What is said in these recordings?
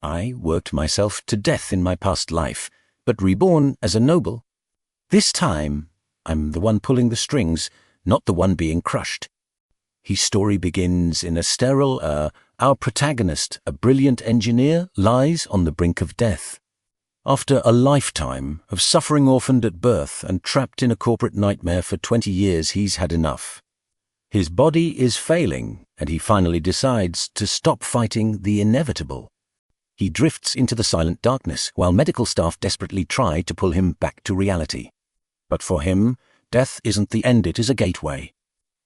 I worked myself to death in my past life, but reborn as a noble. This time, I'm the one pulling the strings, not the one being crushed. His story begins in a sterile, our protagonist, a brilliant engineer, lies on the brink of death. After a lifetime of suffering orphaned at birth and trapped in a corporate nightmare for 20 years, he's had enough. His body is failing, and he finally decides to stop fighting the inevitable. He drifts into the silent darkness while medical staff desperately try to pull him back to reality. But for him, death isn't the end, it is a gateway.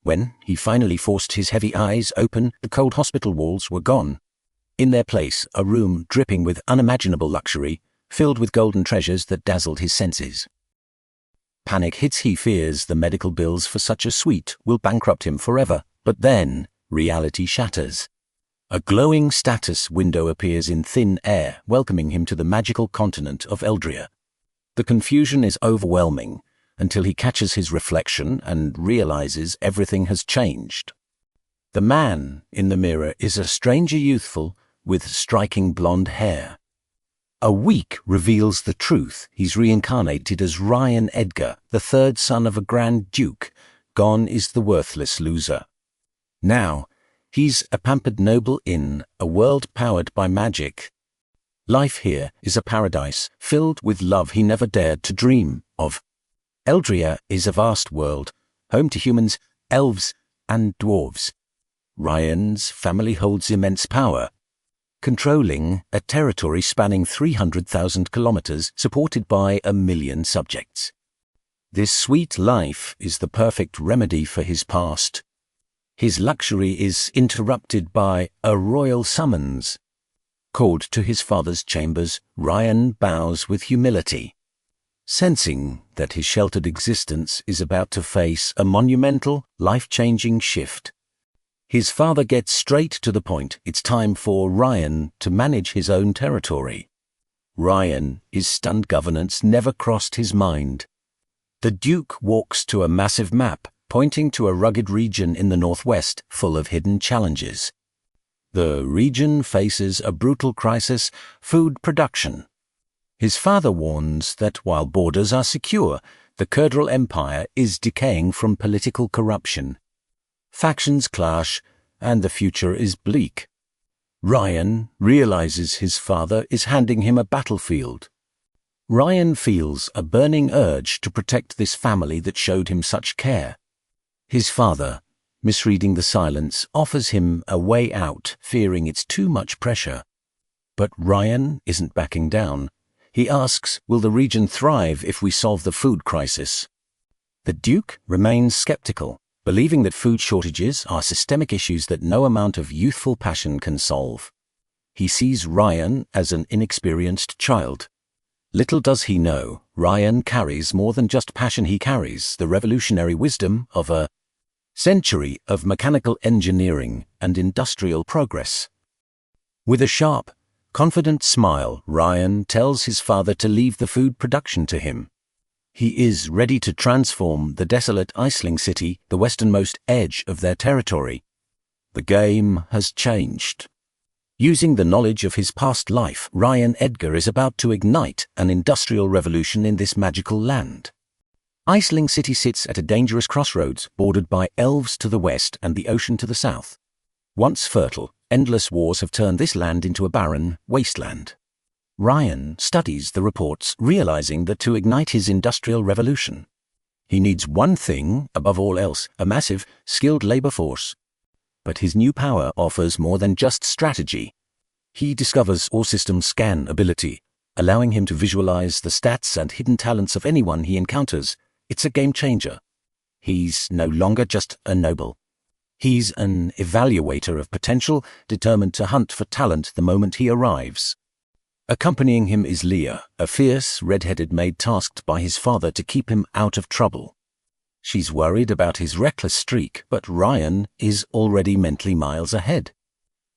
When he finally forced his heavy eyes open, the cold hospital walls were gone. In their place, a room dripping with unimaginable luxury, filled with golden treasures that dazzled his senses. Panic hits. He fears the medical bills for such a suite will bankrupt him forever, but then reality shatters. A glowing status window appears in thin air, welcoming him to the magical continent of Eldria. The confusion is overwhelming, until he catches his reflection and realizes everything has changed. The man in the mirror is a stranger youthful with striking blonde hair. A week reveals the truth. He's reincarnated as Ryan Edgar, the third son of a Grand Duke. Gone is the worthless loser. Now, he's a pampered noble in a world powered by magic. Life here is a paradise filled with love he never dared to dream of. Eldria is a vast world, home to humans, elves, and dwarves. Ryan's family holds immense power, controlling a territory spanning 300,000 kilometers, supported by 1 million subjects. This sweet life is the perfect remedy for his past. His luxury is interrupted by a royal summons. Called to his father's chambers, Ryan bows with humility. Sensing that his sheltered existence is about to face a monumental, life-changing shift, his father gets straight to the point. It's time for Ryan to manage his own territory. Ryan, his stunned governance never crossed his mind. The Duke walks to a massive map, pointing to a rugged region in the northwest full of hidden challenges. The region faces a brutal crisis: food production. His father warns that while borders are secure, the Kurdral Empire is decaying from political corruption. Factions clash, and the future is bleak. Ryan realizes his father is handing him a battlefield. Ryan feels a burning urge to protect this family that showed him such care. His father, misreading the silence, offers him a way out, fearing it's too much pressure. But Ryan isn't backing down. He asks, will the region thrive if we solve the food crisis? The Duke remains skeptical, believing that food shortages are systemic issues that no amount of youthful passion can solve. He sees Ryan as an inexperienced child. Little does he know, Ryan carries more than just passion. He carries the revolutionary wisdom of a century of mechanical engineering and industrial progress. With a sharp, confident smile, Ryan tells his father to leave the food production to him. He is ready to transform the desolate Iceling city, the westernmost edge of their territory. The game has changed. Using the knowledge of his past life, Ryan Edgar is about to ignite an industrial revolution in this magical land. Iceling city sits at a dangerous crossroads, bordered by elves to the west and the ocean to the south. Once fertile, endless wars have turned this land into a barren wasteland. Ryan studies the reports, realizing that to ignite his industrial revolution, he needs one thing above all else: a massive, skilled labor force. But his new power offers more than just strategy. He discovers all system scan ability, allowing him to visualize the stats and hidden talents of anyone he encounters. It's a game changer. He's no longer just a noble. He's an evaluator of potential, determined to hunt for talent the moment he arrives. Accompanying him is Leah, a fierce, red-headed maid tasked by his father to keep him out of trouble. She's worried about his reckless streak, but Ryan is already mentally miles ahead.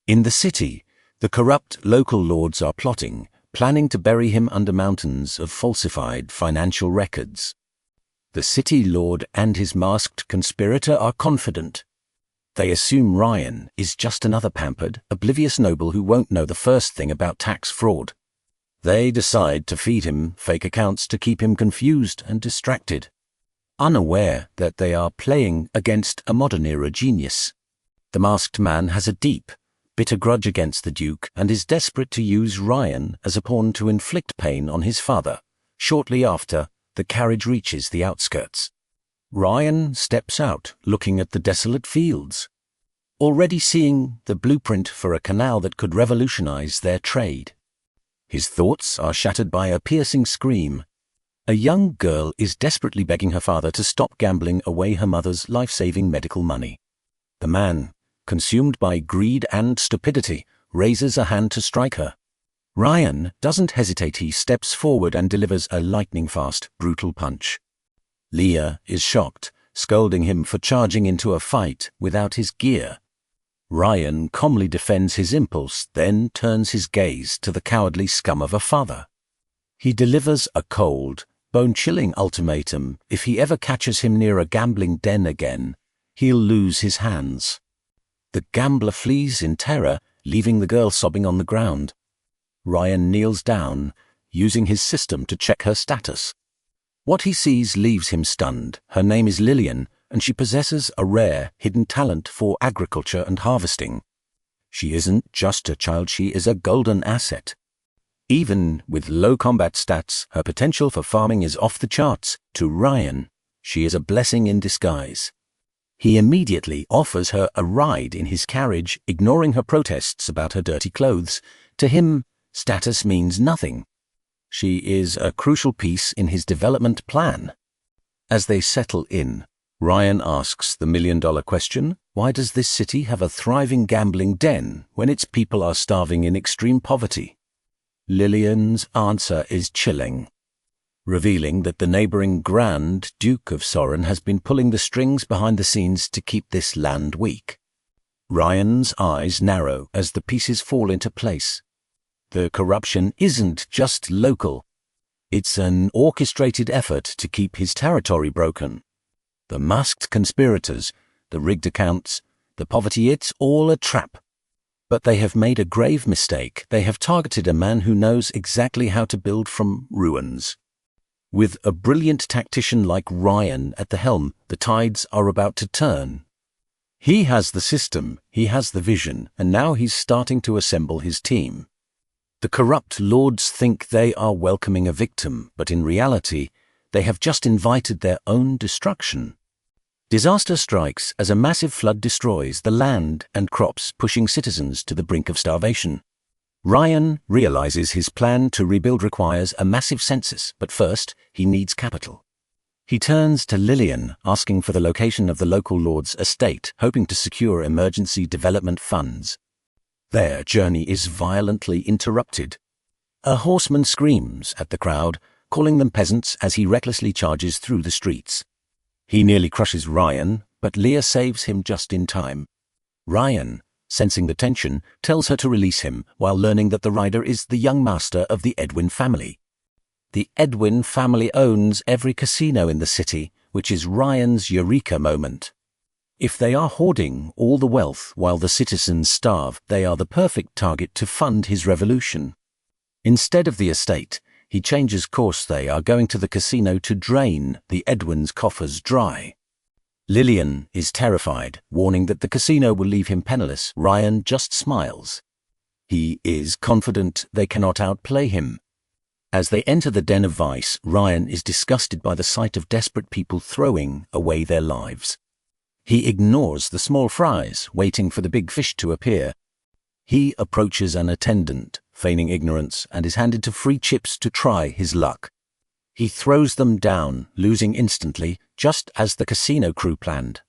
In the city, the corrupt local lords are plotting, planning to bury him under mountains of falsified financial records. The city lord and his masked conspirator are confident. They assume Ryan is just another pampered, oblivious noble who won't know the first thing about tax fraud. They decide to feed him fake accounts to keep him confused and distracted, unaware that they are playing against a modern-era genius. The masked man has a deep, bitter grudge against the Duke and is desperate to use Ryan as a pawn to inflict pain on his father, shortly after the carriage reaches the outskirts. Ryan steps out, looking at the desolate fields, already seeing the blueprint for a canal that could revolutionize their trade. His thoughts are shattered by a piercing scream. A young girl is desperately begging her father to stop gambling away her mother's life-saving medical money. The man, consumed by greed and stupidity, raises a hand to strike her. Ryan doesn't hesitate. He steps forward and delivers a lightning-fast, brutal punch. Leah is shocked, scolding him for charging into a fight without his gear. Ryan calmly defends his impulse, then turns his gaze to the cowardly scum of a father. He delivers a cold, bone-chilling ultimatum. If he ever catches him near a gambling den again, he'll lose his hands. The gambler flees in terror, leaving the girl sobbing on the ground. Ryan kneels down, using his system to check her status. What he sees leaves him stunned. Her name is Lillian, and she possesses a rare, hidden talent for agriculture and harvesting. She isn't just a child, she is a golden asset. Even with low combat stats, her potential for farming is off the charts. To Ryan, she is a blessing in disguise. He immediately offers her a ride in his carriage, ignoring her protests about her dirty clothes. To him, status means nothing. She is a crucial piece in his development plan. As they settle in, Ryan asks the million-dollar question: why does this city have a thriving gambling den when its people are starving in extreme poverty? Lillian's answer is chilling, revealing that the neighboring Grand Duke of Soren has been pulling the strings behind the scenes to keep this land weak. Ryan's eyes narrow as the pieces fall into place. The corruption isn't just local. It's an orchestrated effort to keep his territory broken. The masked conspirators, the rigged accounts, the poverty, it's all a trap. But they have made a grave mistake. They have targeted a man who knows exactly how to build from ruins. With a brilliant tactician like Ryan at the helm, the tides are about to turn. He has the system, he has the vision, and now he's starting to assemble his team. The corrupt lords think they are welcoming a victim, but in reality, they have just invited their own destruction. Disaster strikes as a massive flood destroys the land and crops, pushing citizens to the brink of starvation. Ryan realizes his plan to rebuild requires a massive census, but first, he needs capital. He turns to Lillian, asking for the location of the local lord's estate, hoping to secure emergency development funds. Their journey is violently interrupted. A horseman screams at the crowd, calling them peasants as he recklessly charges through the streets. He nearly crushes Ryan, but Leah saves him just in time. Ryan, sensing the tension, tells her to release him, while learning that the rider is the young master of the Edwin family. The Edwin family owns every casino in the city, which is Ryan's eureka moment. If they are hoarding all the wealth while the citizens starve, they are the perfect target to fund his revolution. Instead of the estate, he changes course. They are going to the casino to drain the Edwin's coffers dry. Lillian is terrified, warning that the casino will leave him penniless. Ryan just smiles. He is confident they cannot outplay him. As they enter the den of vice, Ryan is disgusted by the sight of desperate people throwing away their lives. He ignores the small fries, waiting for the big fish to appear. He approaches an attendant, feigning ignorance, and is handed to free chips to try his luck. He throws them down, losing instantly, just as the casino crew planned.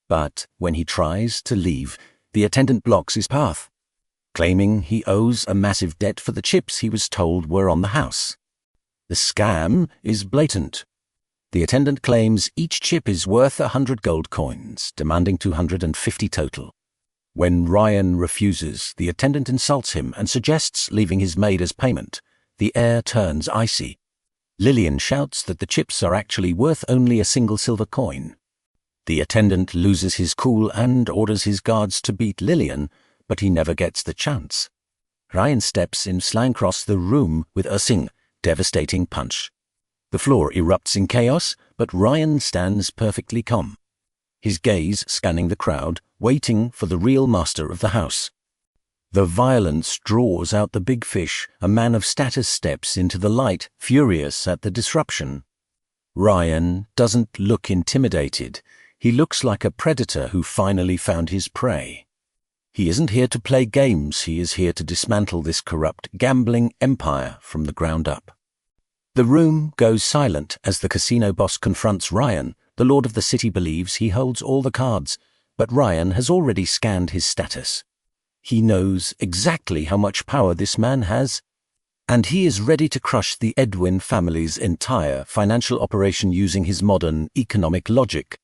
But when he tries to leave, the attendant blocks his path, claiming he owes a massive debt for the chips he was told were on the house. The scam is blatant. The attendant claims each chip is worth 100 gold coins, demanding 250 total. When Ryan refuses, the attendant insults him and suggests leaving his maid as payment. The air turns icy. Lillian shouts that the chips are actually worth only a single silver coin. The attendant loses his cool and orders his guards to beat Lillian, but he never gets the chance. Ryan steps in slang across the room with a devastating punch. The floor erupts in chaos, but Ryan stands perfectly calm, his gaze scanning the crowd, waiting for the real master of the house. The violence draws out the big fish. A man of status steps into the light, furious at the disruption. Ryan doesn't look intimidated. He looks like a predator who finally found his prey. He isn't here to play games. He is here to dismantle this corrupt, gambling empire from the ground up. The room goes silent as the casino boss confronts Ryan. The lord of the city believes he holds all the cards, but Ryan has already scanned his status. He knows exactly how much power this man has, and he is ready to crush the Edwin family's entire financial operation using his modern economic logic.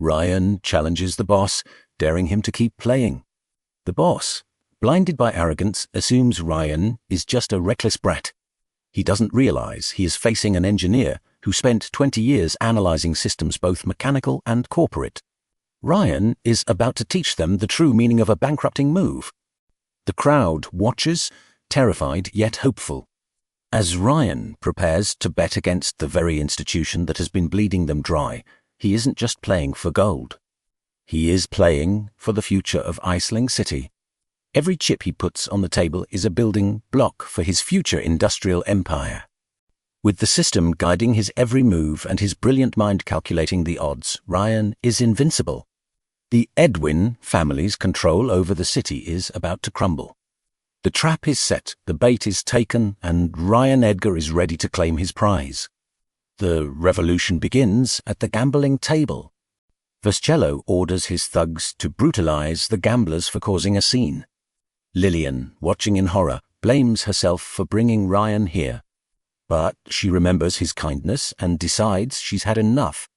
Ryan challenges the boss, daring him to keep playing. The boss, blinded by arrogance, assumes Ryan is just a reckless brat. He doesn't realize he is facing an engineer who spent 20 years analyzing systems both mechanical and corporate. Ryan is about to teach them the true meaning of a bankrupting move. The crowd watches, terrified yet hopeful, as Ryan prepares to bet against the very institution that has been bleeding them dry. He isn't just playing for gold. He is playing for the future of Iceland City. Every chip he puts on the table is a building block for his future industrial empire. With the system guiding his every move and his brilliant mind calculating the odds, Ryan is invincible. The Edwin family's control over the city is about to crumble. The trap is set, the bait is taken, and Ryan Edgar is ready to claim his prize. The revolution begins at the gambling table. Yahello orders his thugs to brutalize the gamblers for causing a scene. Lillian, watching in horror, blames herself for bringing Ryan here. But she remembers his kindness and decides she's had enough.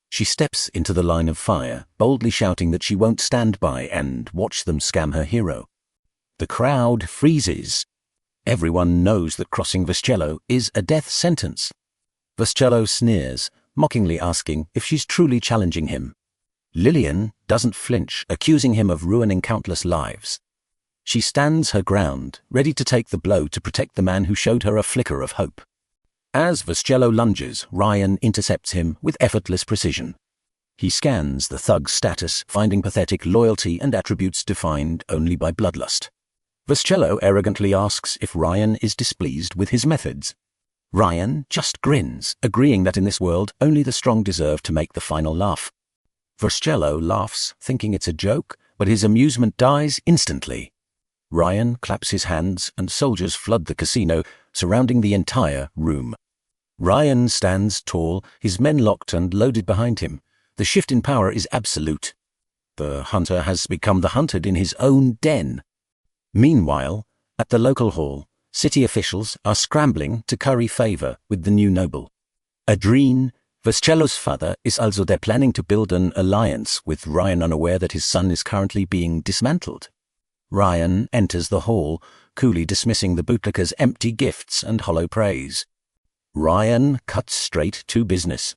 She steps into the line of fire, boldly shouting that she won't stand by and watch them scam her hero. The crowd freezes. Everyone knows that crossing Yahello is a death sentence. Yahello sneers, mockingly asking if she's truly challenging him. Lillian doesn't flinch, accusing him of ruining countless lives. She stands her ground, ready to take the blow to protect the man who showed her a flicker of hope. As Yahello lunges, Ryan intercepts him with effortless precision. He scans the thug's status, finding pathetic loyalty and attributes defined only by bloodlust. Yahello arrogantly asks if Ryan is displeased with his methods. Ryan just grins, agreeing that in this world only the strong deserve to make the final laugh. Yahello laughs, thinking it's a joke, but his amusement dies instantly. Ryan claps his hands and soldiers flood the casino, surrounding the entire room. Ryan stands tall, his men locked and loaded behind him. The shift in power is absolute. The hunter has become the hunted in his own den. Meanwhile, at the local hall, city officials are scrambling to curry favor with the new noble. Adrien, Yahello's father, is also there planning to build an alliance, with Ryan unaware that his son is currently being dismantled. Ryan enters the hall, coolly dismissing the bootlicker's empty gifts and hollow praise. Ryan cuts straight to business.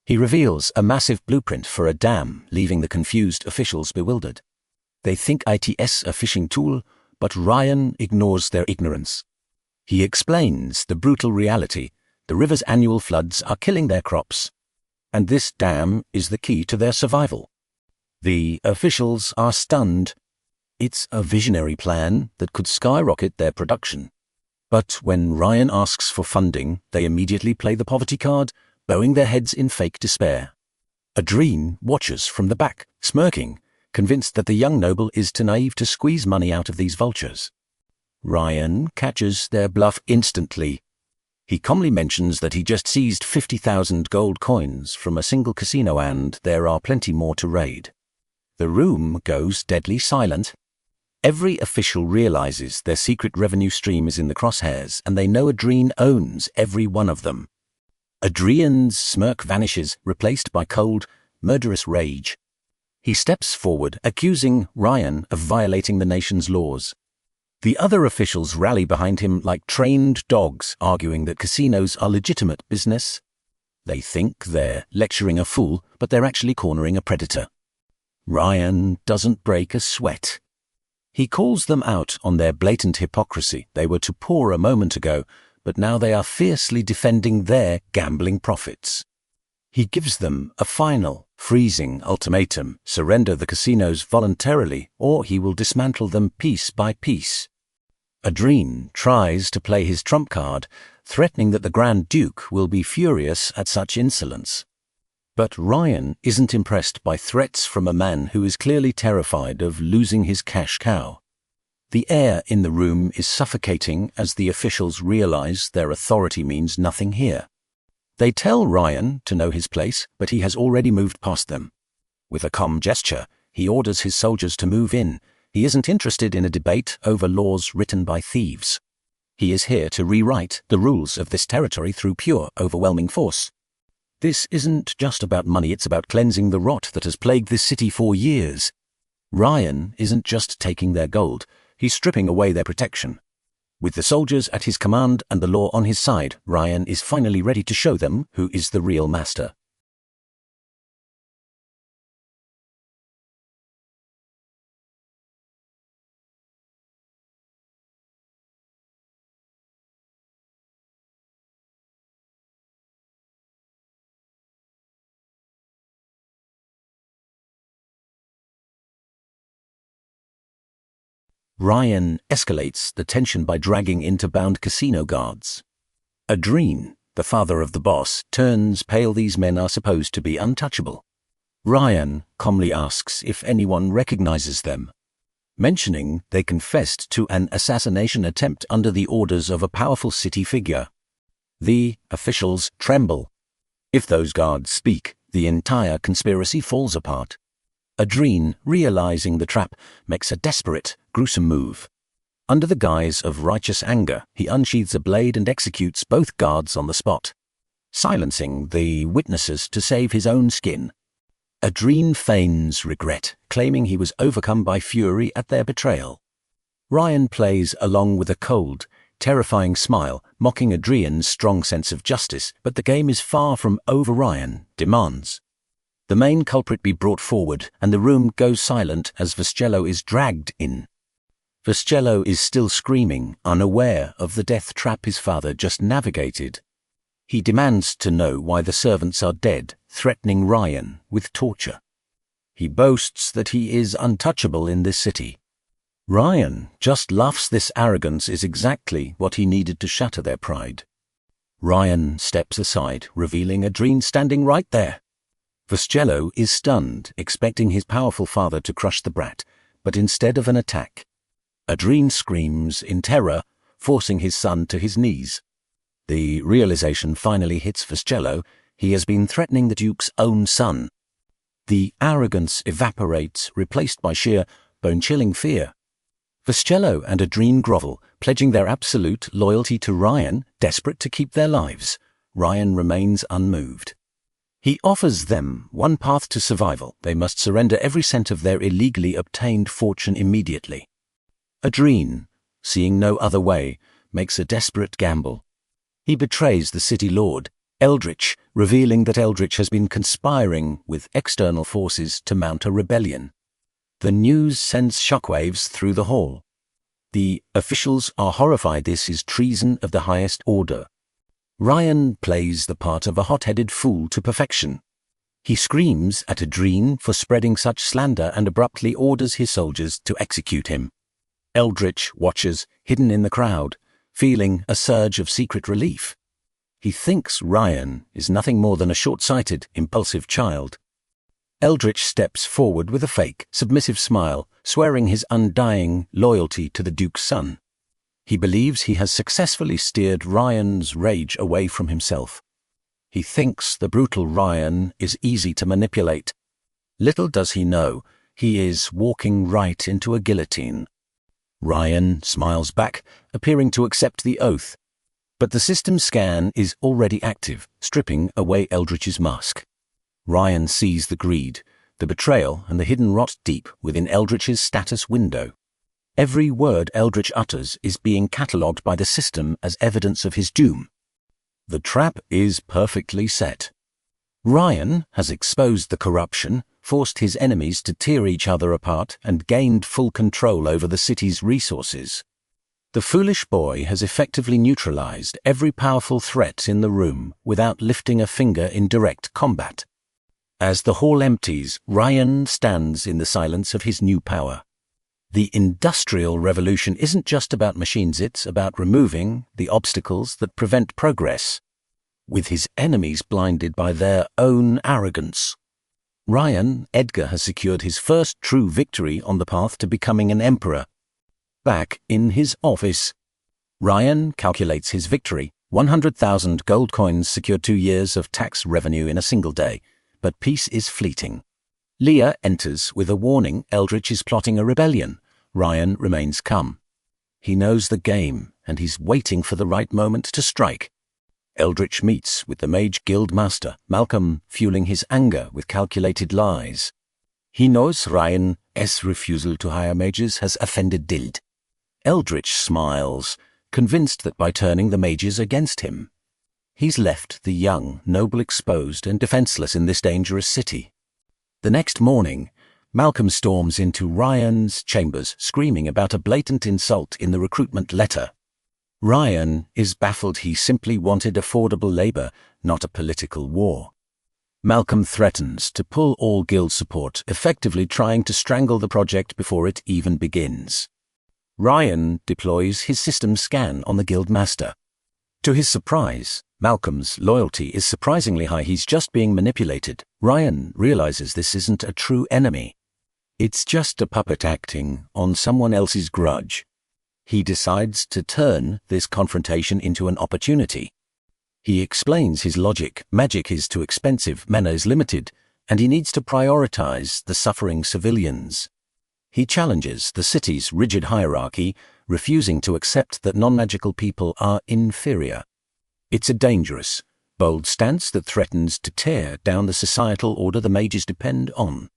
He reveals a massive blueprint for a dam, leaving the confused officials bewildered. They think it's a fishing tool, but Ryan ignores their ignorance. He explains the brutal reality. The river's annual floods are killing their crops, and this dam is the key to their survival. The officials are stunned. It's a visionary plan that could skyrocket their production. But when Ryan asks for funding, they immediately play the poverty card, bowing their heads in fake despair. Adrien watches from the back, smirking, convinced that the young noble is too naive to squeeze money out of these vultures. Ryan catches their bluff instantly. He calmly mentions that he just seized 50,000 gold coins from a single casino and there are plenty more to raid. The room goes deadly silent. Every official realizes their secret revenue stream is in the crosshairs, and they know Adrien owns every one of them. Adrien's smirk vanishes, replaced by cold, murderous rage. He steps forward, accusing Ryan of violating the nation's laws. The other officials rally behind him like trained dogs, arguing that casinos are legitimate business. They think they're lecturing a fool, but they're actually cornering a predator. Ryan doesn't break a sweat. He calls them out on their blatant hypocrisy. They were too poor a moment ago, but now they are fiercely defending their gambling profits. He gives them a final, freezing ultimatum: surrender the casinos voluntarily, or he will dismantle them piece by piece. Adrien tries to play his trump card, threatening that the Grand Duke will be furious at such insolence. But Ryan isn't impressed by threats from a man who is clearly terrified of losing his cash cow. The air in the room is suffocating as the officials realize their authority means nothing here. They tell Ryan to know his place, but he has already moved past them. With a calm gesture, he orders his soldiers to move in. He isn't interested in a debate over laws written by thieves. He is here to rewrite the rules of this territory through pure, overwhelming force. This isn't just about money, it's about cleansing the rot that has plagued this city for years. Ryan isn't just taking their gold, he's stripping away their protection. With the soldiers at his command and the law on his side, Ryan is finally ready to show them who is the real master. Ryan escalates the tension by dragging into bound casino guards. Adrien, the father of the boss, turns pale. These men are supposed to be untouchable. Ryan calmly asks if anyone recognizes them, mentioning they confessed to an assassination attempt under the orders of a powerful city figure. The officials tremble. If those guards speak, the entire conspiracy falls apart. Adrien, realizing the trap, makes a desperate, gruesome move. Under the guise of righteous anger, he unsheathes a blade and executes both guards on the spot, silencing the witnesses to save his own skin. Adrien feigns regret, claiming he was overcome by fury at their betrayal. Ryan plays along with a cold, terrifying smile, mocking Adrien's strong sense of justice, but the game is far from over. Ryan demands the main culprit be brought forward, and the room goes silent as Vascello is dragged in. Vascello is still screaming, unaware of the death trap his father just navigated. He demands to know why the servants are dead, threatening Ryan with torture. He boasts that he is untouchable in this city. Ryan just laughs. This arrogance is exactly what he needed to shatter their pride. Ryan steps aside, revealing Adrien standing right there. Vascello is stunned, expecting his powerful father to crush the brat, but instead of an attack, Adrien screams in terror, forcing his son to his knees. The realization finally hits Vascello. He has been threatening the Duke's own son. The arrogance evaporates, replaced by sheer, bone-chilling fear. Vascello and Adrien grovel, pledging their absolute loyalty to Ryan, desperate to keep their lives. Ryan remains unmoved. He offers them one path to survival. They must surrender every cent of their illegally obtained fortune immediately. Adrien, seeing no other way, makes a desperate gamble. He betrays the city lord, Eldritch, revealing that Eldritch has been conspiring with external forces to mount a rebellion. The news sends shockwaves through the hall. The officials are horrified. This is treason of the highest order. Ryan plays the part of a hot-headed fool to perfection. He screams at Adrien for spreading such slander and abruptly orders his soldiers to execute him. Eldritch watches, hidden in the crowd, feeling a surge of secret relief. He thinks Ryan is nothing more than a short-sighted, impulsive child. Eldritch steps forward with a fake, submissive smile, swearing his undying loyalty to the Duke's son. He believes he has successfully steered Ryan's rage away from himself. He thinks the brutal Ryan is easy to manipulate. Little does he know, he is walking right into a guillotine. Ryan smiles back, appearing to accept the oath. But the system scan is already active, stripping away Eldritch's mask. Ryan sees the greed, the betrayal, and the hidden rot deep within Eldritch's status window. Every word Eldritch utters is being catalogued by the system as evidence of his doom. The trap is perfectly set. Ryan has exposed the corruption, forced his enemies to tear each other apart, and gained full control over the city's resources. The foolish boy has effectively neutralized every powerful threat in the room without lifting a finger in direct combat. As the hall empties, Ryan stands in the silence of his new power. The Industrial Revolution isn't just about machines, it's about removing the obstacles that prevent progress, with his enemies blinded by their own arrogance. Ryan Edgar has secured his first true victory on the path to becoming an emperor. Back in his office, Ryan calculates his victory. 100,000 gold coins secured 2 years of tax revenue in a single day. But peace is fleeting. Leah enters with a warning Eldritch is plotting a rebellion. Ryan remains calm. He knows the game, and he's waiting for the right moment to strike. Eldritch meets with the Mage Guild Master, Malcolm fueling his anger with calculated lies. He knows Ryan's refusal to hire mages has offended Dild. Eldritch smiles, convinced that by turning the mages against him, he's left the young noble exposed and defenseless in this dangerous city. The next morning, Malcolm storms into Ryan's chambers, screaming about a blatant insult in the recruitment letter. Ryan is baffled. He simply wanted affordable labor, not a political war. Malcolm threatens to pull all guild support, effectively trying to strangle the project before it even begins. Ryan deploys his system scan on the guild master. To his surprise, Malcolm's loyalty is surprisingly high. He's just being manipulated. Ryan realizes this isn't a true enemy. It's just a puppet acting on someone else's grudge. He decides to turn this confrontation into an opportunity. He explains his logic. Magic is too expensive, mana is limited, and he needs to prioritize the suffering civilians. He challenges the city's rigid hierarchy, refusing to accept that non-magical people are inferior. It's a dangerous, bold stance that threatens to tear down the societal order the mages depend on.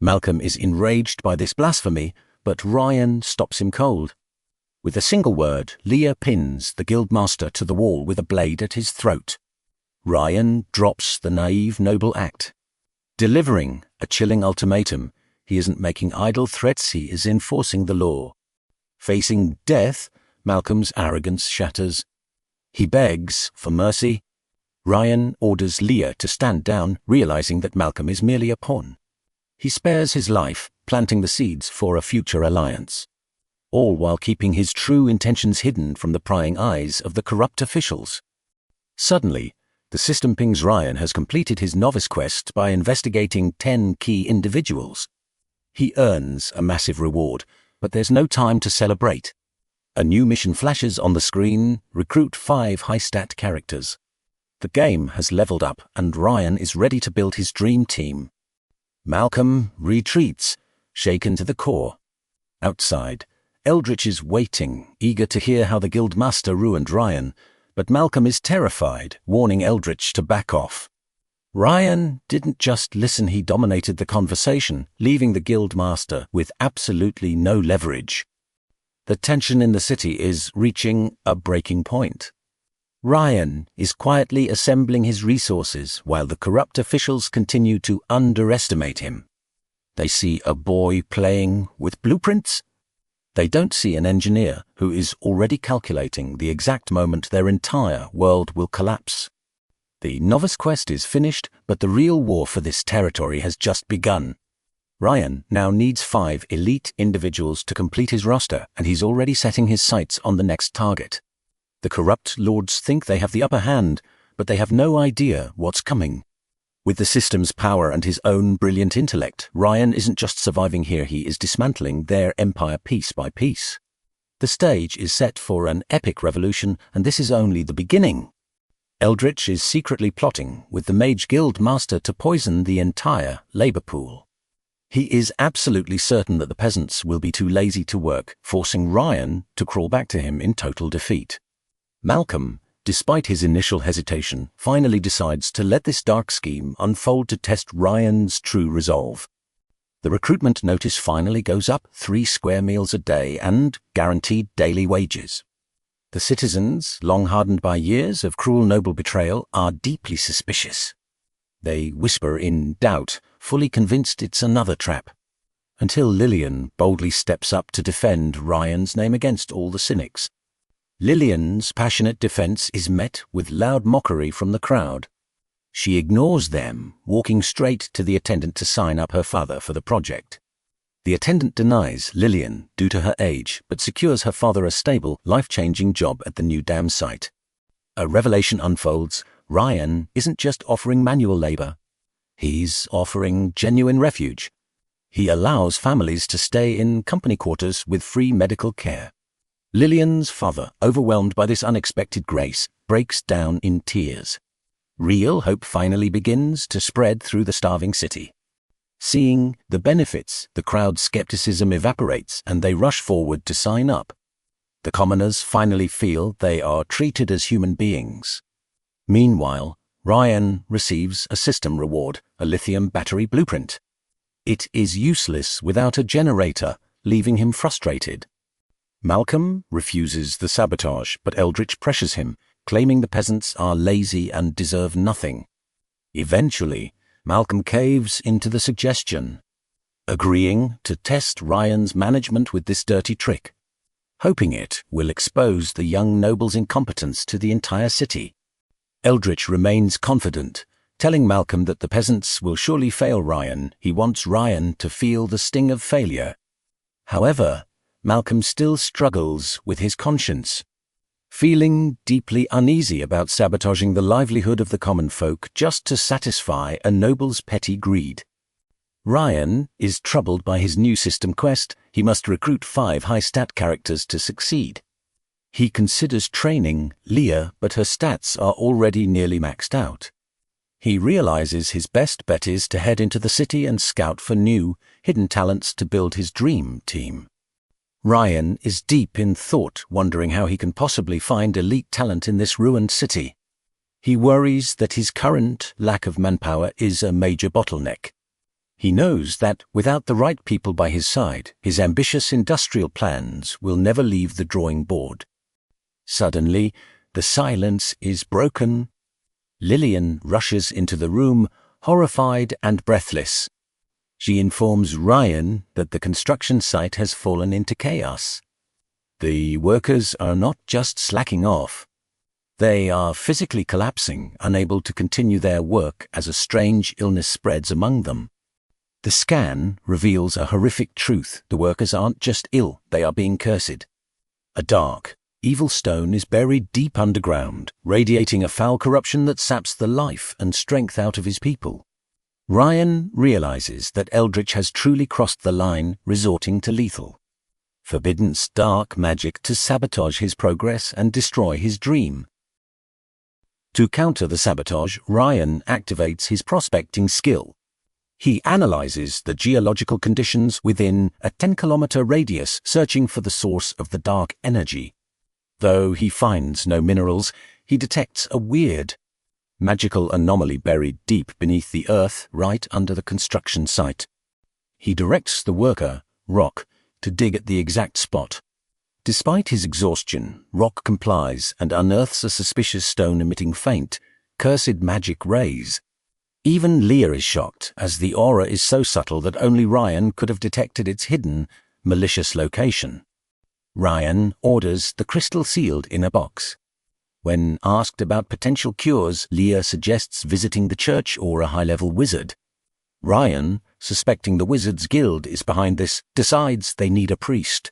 Malcolm is enraged by this blasphemy, but Ryan stops him cold. With a single word, Leah pins the guildmaster to the wall with a blade at his throat. Ryan drops the naive noble act. Delivering a chilling ultimatum, he isn't making idle threats, he is enforcing the law. Facing death, Malcolm's arrogance shatters. He begs for mercy. Ryan orders Leah to stand down, realizing that Malcolm is merely a pawn. He spares his life, planting the seeds for a future alliance, all while keeping his true intentions hidden from the prying eyes of the corrupt officials. Suddenly, the system pings Ryan has completed his novice quest by investigating 10 key individuals. He earns a massive reward, but there's no time to celebrate. A new mission flashes on the screen: recruit 5 high-stat characters. The game has leveled up, and Ryan is ready to build his dream team. Malcolm retreats, shaken to the core. Outside, Eldritch is waiting, eager to hear how the guildmaster ruined Ryan, but Malcolm is terrified, warning Eldritch to back off. Ryan didn't just listen, he dominated the conversation, leaving the guildmaster with absolutely no leverage. The tension in the city is reaching a breaking point. Ryan is quietly assembling his resources while the corrupt officials continue to underestimate him. They see a boy playing with blueprints. They don't see an engineer who is already calculating the exact moment their entire world will collapse. The novice quest is finished, but the real war for this territory has just begun. Ryan now needs 5 elite individuals to complete his roster, and he's already setting his sights on the next target. The corrupt lords think they have the upper hand, but they have no idea what's coming. With the system's power and his own brilliant intellect, Ryan isn't just surviving here, he is dismantling their empire piece by piece. The stage is set for an epic revolution, and this is only the beginning. Eldritch is secretly plotting with the Mage Guild Master to poison the entire labor pool. He is absolutely certain that the peasants will be too lazy to work, forcing Ryan to crawl back to him in total defeat. Malcolm, despite his initial hesitation, finally decides to let this dark scheme unfold to test Ryan's true resolve. The recruitment notice finally goes up: 3 square meals a day and guaranteed daily wages. The citizens, long hardened by years of cruel noble betrayal, are deeply suspicious. They whisper in doubt, fully convinced it's another trap, until Lillian boldly steps up to defend Ryan's name against all the cynics. Lillian's passionate defense is met with loud mockery from the crowd. She ignores them, walking straight to the attendant to sign up her father for the project. The attendant denies Lillian due to her age, but secures her father a stable, life-changing job at the new dam site. A revelation unfolds. Ryan isn't just offering manual labor. He's offering genuine refuge. He allows families to stay in company quarters with free medical care. Lillian's father, overwhelmed by this unexpected grace, breaks down in tears. Real hope finally begins to spread through the starving city. Seeing the benefits, the crowd's skepticism evaporates and they rush forward to sign up. The commoners finally feel they are treated as human beings. Meanwhile, Ryan receives a system reward, a lithium battery blueprint. It is useless without a generator, leaving him frustrated. Malcolm refuses the sabotage, but Eldritch pressures him, claiming the peasants are lazy and deserve nothing. Eventually, Malcolm caves into the suggestion, agreeing to test Ryan's management with this dirty trick, hoping it will expose the young noble's incompetence to the entire city. Eldritch remains confident, telling Malcolm that the peasants will surely fail Ryan. He wants Ryan to feel the sting of failure. However, Malcolm still struggles with his conscience, feeling deeply uneasy about sabotaging the livelihood of the common folk just to satisfy a noble's petty greed. Ryan is troubled by his new system quest. He must recruit 5 high-stat characters to succeed. He considers training Leah, but her stats are already nearly maxed out. He realizes his best bet is to head into the city and scout for new, hidden talents to build his dream team. Ryan is deep in thought, wondering how he can possibly find elite talent in this ruined city. He worries that his current lack of manpower is a major bottleneck. He knows that without the right people by his side, his ambitious industrial plans will never leave the drawing board. Suddenly, the silence is broken. Lillian rushes into the room, horrified and breathless. She informs Ryan that the construction site has fallen into chaos. The workers are not just slacking off. They are physically collapsing, unable to continue their work as a strange illness spreads among them. The scan reveals a horrific truth. The workers aren't just ill, they are being cursed. A dark, evil stone is buried deep underground, radiating a foul corruption that saps the life and strength out of his people. Ryan realizes that Eldritch has truly crossed the line, resorting to lethal, forbidden dark magic to sabotage his progress and destroy his dream. To counter the sabotage, Ryan activates his prospecting skill. He analyzes the geological conditions within a 10-kilometer radius, searching for the source of the dark energy. Though he finds no minerals, he detects a weird, magical anomaly buried deep beneath the earth, right under the construction site. He directs the worker, Rock, to dig at the exact spot. Despite his exhaustion, Rock complies and unearths a suspicious stone emitting faint, cursed magic rays. Even Leah is shocked, as the aura is so subtle that only Ryan could have detected its hidden, malicious location. Ryan orders the crystal sealed in a box. When asked about potential cures, Leah suggests visiting the church or a high-level wizard. Ryan, suspecting the Wizards Guild is behind this, decides they need a priest.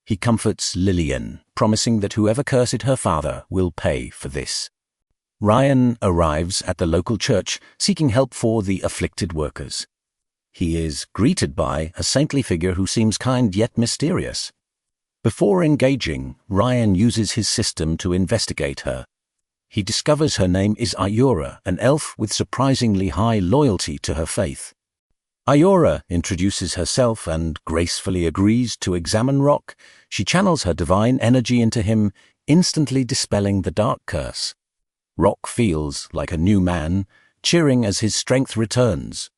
He comforts Lillian, promising that whoever cursed her father will pay for this. Ryan arrives at the local church, seeking help for the afflicted workers. He is greeted by a saintly figure who seems kind yet mysterious. Before engaging, Ryan uses his system to investigate her. He discovers her name is Ayura, an elf with surprisingly high loyalty to her faith. Ayura introduces herself and gracefully agrees to examine Rock. She channels her divine energy into him, instantly dispelling the dark curse. Rock feels like a new man, cheering as his strength returns.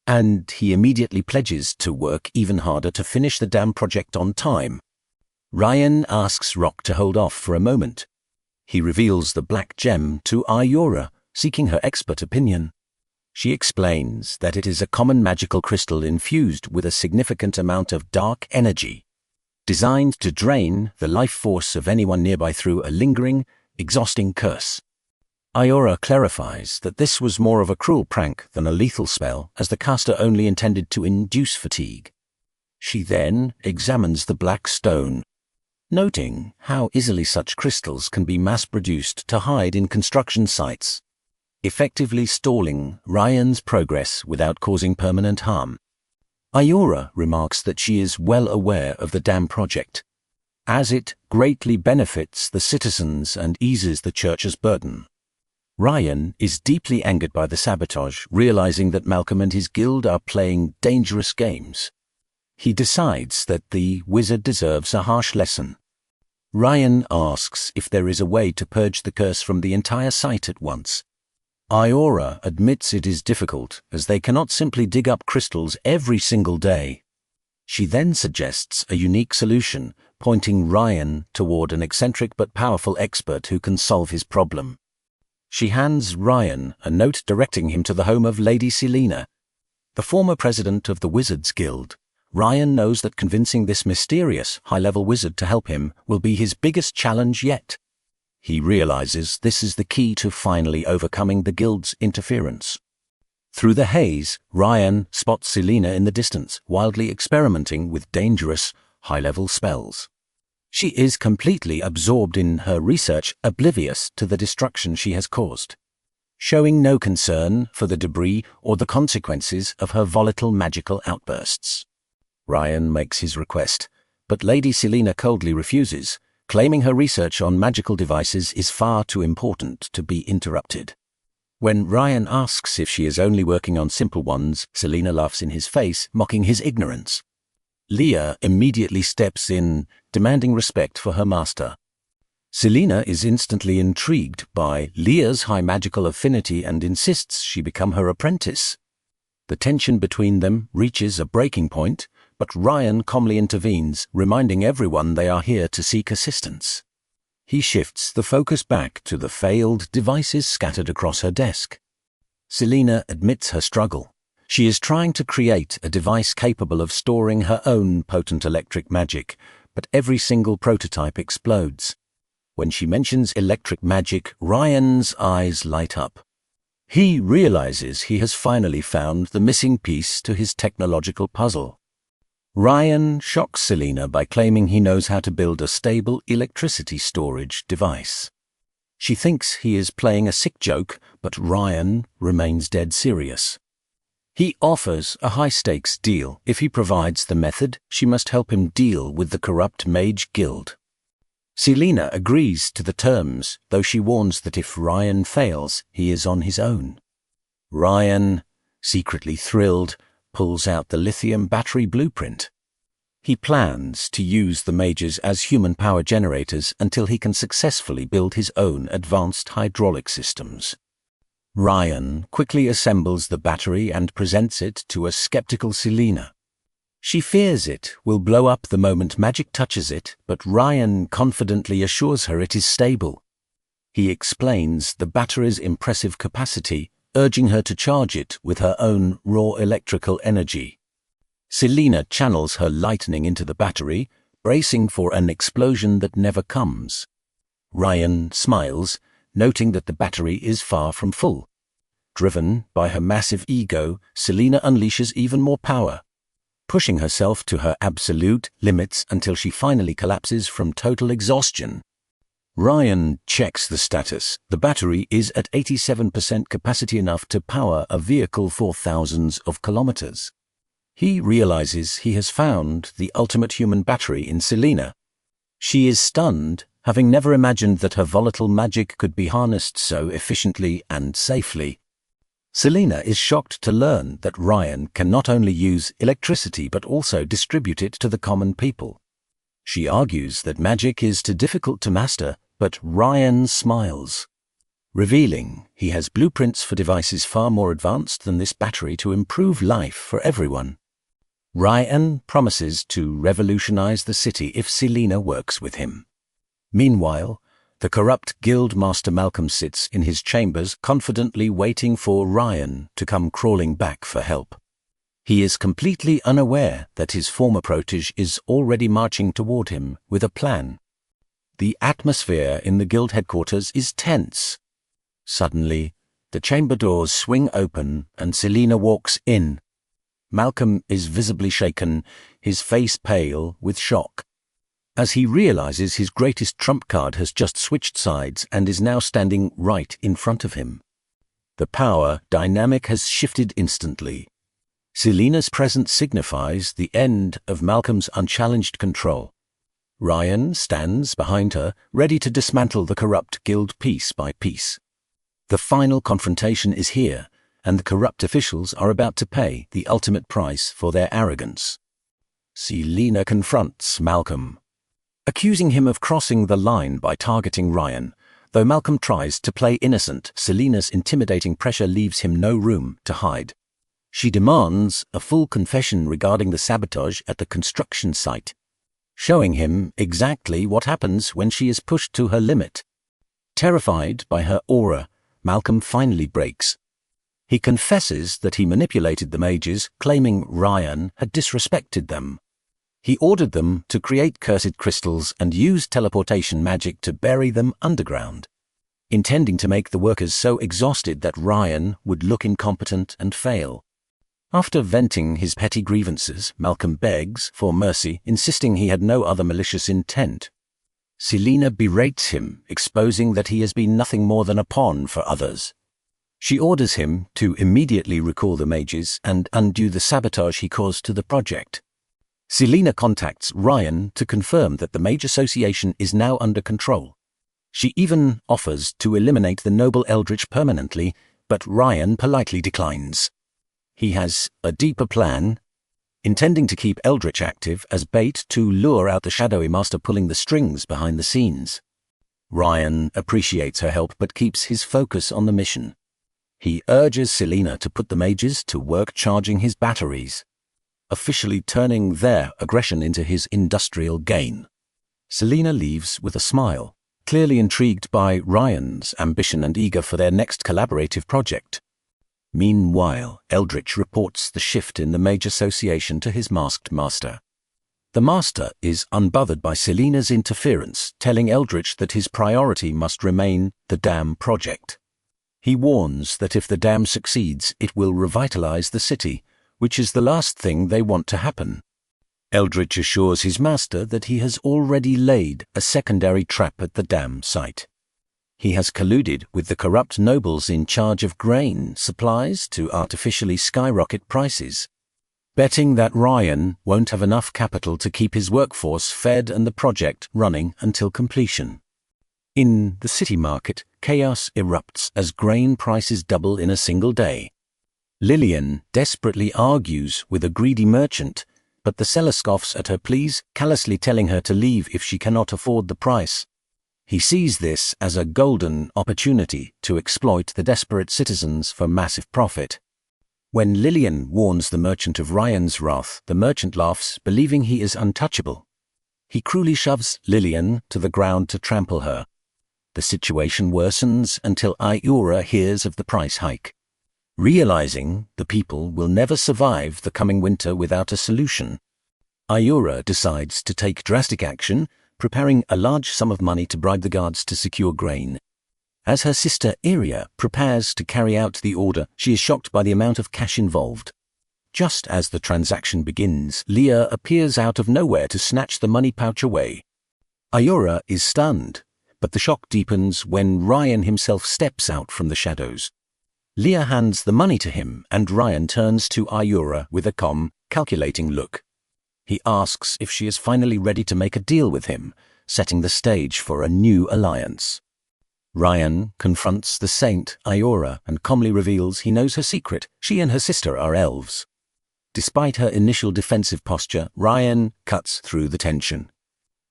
And he immediately pledges to work even harder to finish the dam project on time. Ryan asks Rock to hold off for a moment. He reveals the black gem to Ayura, seeking her expert opinion. She explains that it is a common magical crystal infused with a significant amount of dark energy, designed to drain the life force of anyone nearby through a lingering, exhausting curse. Ayora clarifies that this was more of a cruel prank than a lethal spell, as the caster only intended to induce fatigue. She then examines the black stone, noting how easily such crystals can be mass-produced to hide in construction sites, effectively stalling Ryan's progress without causing permanent harm. Ayora remarks that she is well aware of the dam project, as it greatly benefits the citizens and eases the church's burden. Ryan is deeply angered by the sabotage, realizing that Malcolm and his guild are playing dangerous games. He decides that the wizard deserves a harsh lesson. Ryan asks if there is a way to purge the curse from the entire site at once. Ayora admits it is difficult, as they cannot simply dig up crystals every single day. She then suggests a unique solution, pointing Ryan toward an eccentric but powerful expert who can solve his problem. She hands Ryan a note directing him to the home of Lady Selena, the former president of the Wizards Guild. Ryan knows that convincing this mysterious, high-level wizard to help him will be his biggest challenge yet. He realizes this is the key to finally overcoming the guild's interference. Through the haze, Ryan spots Selena in the distance, wildly experimenting with dangerous, high-level spells. She is completely absorbed in her research, oblivious to the destruction she has caused, showing no concern for the debris or the consequences of her volatile magical outbursts. Ryan makes his request, but Lady Selena coldly refuses, claiming her research on magical devices is far too important to be interrupted. When Ryan asks if she is only working on simple ones, Selena laughs in his face, mocking his ignorance. Leah immediately steps in, demanding respect for her master. Selena is instantly intrigued by Leah's high magical affinity and insists she become her apprentice. The tension between them reaches a breaking point, but Ryan calmly intervenes, reminding everyone they are here to seek assistance. He shifts the focus back to the failed devices scattered across her desk. Selena admits her struggle. She is trying to create a device capable of storing her own potent electric magic, but every single prototype explodes. When she mentions electric magic, Ryan's eyes light up. He realizes he has finally found the missing piece to his technological puzzle. Ryan shocks Selena by claiming he knows how to build a stable electricity storage device. She thinks he is playing a sick joke, but Ryan remains dead serious. He offers a high-stakes deal. If he provides the method, she must help him deal with the corrupt Mage Guild. Selena agrees to the terms, though she warns that if Ryan fails, he is on his own. Ryan, secretly thrilled, pulls out the lithium battery blueprint. He plans to use the mages as human power generators until he can successfully build his own advanced hydraulic systems. Ryan quickly assembles the battery and presents it to a skeptical Selena. She fears it will blow up the moment magic touches it, but Ryan confidently assures her it is stable. He explains the battery's impressive capacity, urging her to charge it with her own raw electrical energy. Selena channels her lightning into the battery, bracing for an explosion that never comes. Ryan smiles, noting that the battery is far from full. Driven by her massive ego, Selena unleashes even more power, pushing herself to her absolute limits until she finally collapses from total exhaustion. Ryan checks the status. The battery is at 87% capacity, enough to power a vehicle for thousands of kilometers. He realizes he has found the ultimate human battery in Selena. She is stunned, having never imagined that her volatile magic could be harnessed so efficiently and safely. Selena is shocked to learn that Ryan can not only use electricity but also distribute it to the common people. She argues that magic is too difficult to master, but Ryan smiles, revealing he has blueprints for devices far more advanced than this battery to improve life for everyone. Ryan promises to revolutionize the city if Selena works with him. Meanwhile, The corrupt guild master Malcolm sits in his chambers confidently waiting for Ryan to come crawling back for help. He is completely unaware that his former protege is already marching toward him with a plan. The atmosphere in the guild headquarters is tense. Suddenly, the chamber doors swing open and Selena walks in. Malcolm is visibly shaken, his face pale with shock, as he realizes his greatest trump card has just switched sides and is now standing right in front of him. The power dynamic has shifted instantly. Selena's presence signifies the end of Malcolm's unchallenged control. Ryan stands behind her, ready to dismantle the corrupt guild piece by piece. The final confrontation is here, and the corrupt officials are about to pay the ultimate price for their arrogance. Selena confronts Malcolm, accusing him of crossing the line by targeting Ryan. Though Malcolm tries to play innocent, Selena's intimidating pressure leaves him no room to hide. She demands a full confession regarding the sabotage at the construction site, showing him exactly what happens when she is pushed to her limit. Terrified by her aura, Malcolm finally breaks. He confesses that he manipulated the mages, claiming Ryan had disrespected them. He ordered them to create cursed crystals and use teleportation magic to bury them underground, intending to make the workers so exhausted that Ryan would look incompetent and fail. After venting his petty grievances, Malcolm begs for mercy, insisting he had no other malicious intent. Selena berates him, exposing that he has been nothing more than a pawn for others. She orders him to immediately recall the mages and undo the sabotage he caused to the project. Selena contacts Ryan to confirm that the Mage Association is now under control. She even offers to eliminate the noble Eldritch permanently, but Ryan politely declines. He has a deeper plan, intending to keep Eldritch active as bait to lure out the shadowy master pulling the strings behind the scenes. Ryan appreciates her help but keeps his focus on the mission. He urges Selena to put the mages to work charging his batteries, officially turning their aggression into his industrial gain. Selena leaves with a smile, clearly intrigued by Ryan's ambition and eager for their next collaborative project. Meanwhile, Eldritch reports the shift in the Mage Association to his masked master. The master is unbothered by Selena's interference, telling Eldritch that his priority must remain the dam project. He warns that if the dam succeeds, it will revitalize the city, which is the last thing they want to happen. Eldritch assures his master that he has already laid a secondary trap at the dam site. He has colluded with the corrupt nobles in charge of grain supplies to artificially skyrocket prices, betting that Ryan won't have enough capital to keep his workforce fed and the project running until completion. In the city market, chaos erupts as grain prices double in a single day. Lillian desperately argues with a greedy merchant, but the seller scoffs at her pleas, callously telling her to leave if she cannot afford the price. He sees this as a golden opportunity to exploit the desperate citizens for massive profit. When Lillian warns the merchant of Ryan's wrath, the merchant laughs, believing he is untouchable. He cruelly shoves Lillian to the ground to trample her. The situation worsens until Ayura hears of the price hike. Realizing the people will never survive the coming winter without a solution, Ayura decides to take drastic action, preparing a large sum of money to bribe the guards to secure grain. As her sister Iria prepares to carry out the order, she is shocked by the amount of cash involved. Just as the transaction begins, Leah appears out of nowhere to snatch the money pouch away. Ayura is stunned, but the shock deepens when Ryan himself steps out from the shadows. Leah hands the money to him, and Ryan turns to Ayura with a calm, calculating look. He asks if she is finally ready to make a deal with him, setting the stage for a new alliance. Ryan confronts the saint, Ayura, and calmly reveals he knows her secret. She and her sister are elves. Despite her initial defensive posture, Ryan cuts through the tension.